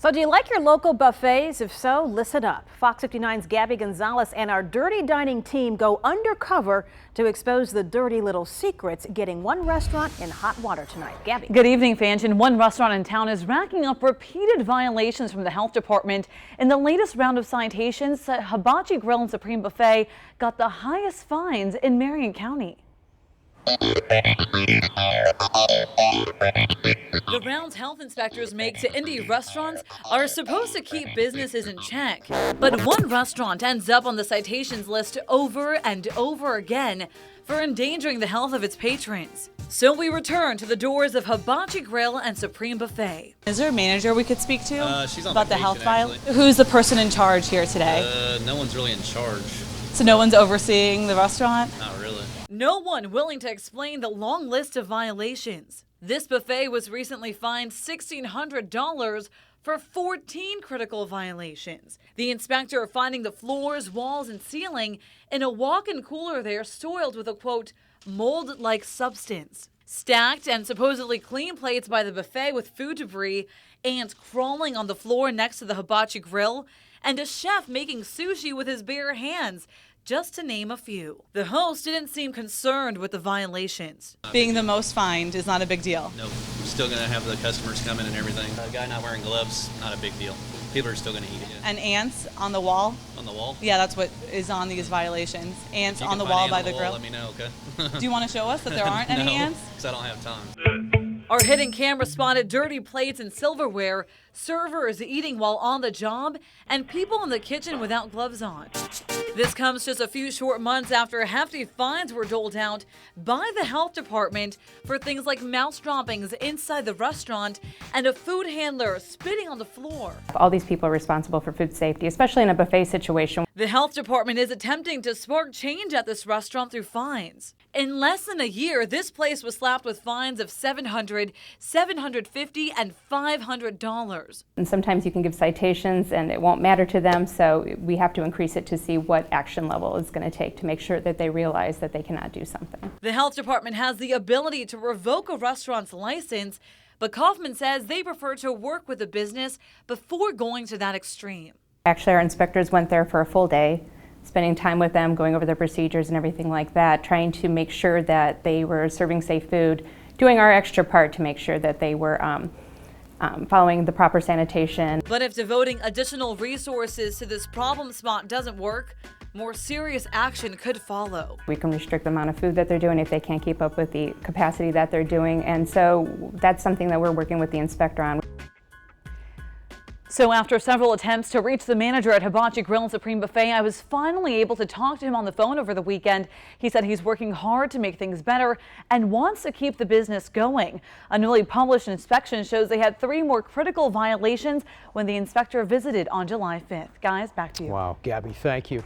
So do you like your local buffets? If so, listen up. Fox 59's Gabby Gonzalez and our Dirty Dining team go undercover to expose the dirty little secrets getting one restaurant in hot water tonight. Gabby. Good evening, Fanchon. One restaurant in town is racking up repeated violations from the health department. In the latest round of citations, Hibachi Grill and Supreme Buffet got the highest fines in Marion County. The rounds health inspectors make to indie restaurants are supposed to keep businesses in check. But one restaurant ends up on the citations list over and over again for endangering the health of its patrons. So we return to the doors of Hibachi Grill and Supreme Buffet. Is there a manager we could speak to She's on about the vacation, health file? actually. Who's the person in charge here today? No one's really in charge. So no one's overseeing the restaurant? Not really. No one willing to explain the long list of violations. This buffet was recently fined $1,600 for 14 critical violations. The inspector finding the floors, walls, and ceiling in a walk-in cooler there soiled with a, quote, mold-like substance. Stacked and supposedly clean plates by the buffet with food debris, ants crawling on the floor next to the Hibachi Grill, and a chef making sushi with his bare hands, just to name a few. The host didn't seem concerned with the violations. Being the most fined is not a big deal. Nope. We're still going to have the customers come in and everything. A guy not wearing gloves, not a big deal. People are still going to eat it. And ants on the wall? On the wall? Yeah, that's what is on these violations. Ants You on can the find wall ants by on the wall, grill. Let me know, okay? Do you want to show us that there aren't any No, ants? because I don't have time. Our hidden camera spotted dirty plates and silverware, servers eating while on the job, and people in the kitchen without gloves on. This comes just a few short months after hefty fines were doled out by the health department for things like mouse droppings inside the restaurant and a food handler spitting on the floor. All these people are responsible for food safety, especially in a buffet situation. The health department is attempting to spark change at this restaurant through fines. In less than a year, this place was slapped with fines of $700, $750, and $500. And sometimes you can give citations and it won't matter to them, so we have to increase it to see what action level it's going to take to make sure that they realize that they cannot do something. The health department has the ability to revoke a restaurant's license, but Kaufman says they prefer to work with the business before going to that extreme. Actually, our inspectors went there for a full day, spending time with them, going over their procedures and everything like that, trying to make sure that they were serving safe food, doing our extra part to make sure that they were following the proper sanitation. But if devoting additional resources to this problem spot doesn't work, more serious action could follow. We can restrict the amount of food that they're doing if they can't keep up with the capacity that they're doing, and so that's something that we're working with the inspector on. So after several attempts to reach the manager at Hibachi Grill and Supreme Buffet, I was finally able to talk to him on the phone over the weekend. He said he's working hard to make things better and wants to keep the business going. A newly published inspection shows they had 3 more critical violations when the inspector visited on July 5th. Guys, back to you. Wow, Gabby, thank you.